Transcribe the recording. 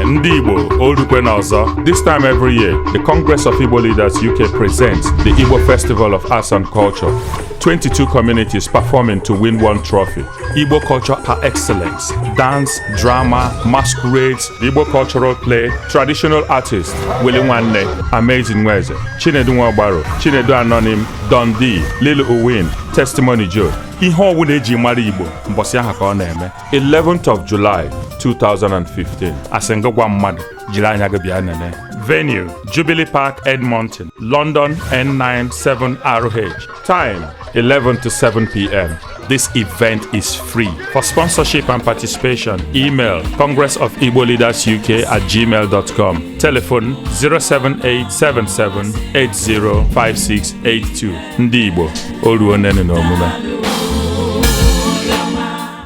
Ndị Igbo, Olukwe N'Ọzọ. This time every year, the Congress of Igbo Leaders UK presents the Igbo Festival of Arts and Culture. 22 communities performing to win one trophy. Igbo culture par excellence. Dance, drama, masquerades, Igbo cultural play, traditional artists, Willie Nwanne, Amazing Weze, Chinedu Nwabaro, Chinedu Anonym, Don D, Lil Uwin, Testimony Joe. Ihe ọwụ na-eji mara Igbo mbọsị aha ka ọ na-eme 11th of July 2015 asị ngwa mmadụ jiri anya gị bịa nene. Venue Jubilee Park, Edmonton, London N97RH. Time 11 to 7 p.m. This event is free. For sponsorship and participation, email congressofigboleadersuk@gmail.com. Telephone 07877805682. Ndị Igbo, olu onene na omume.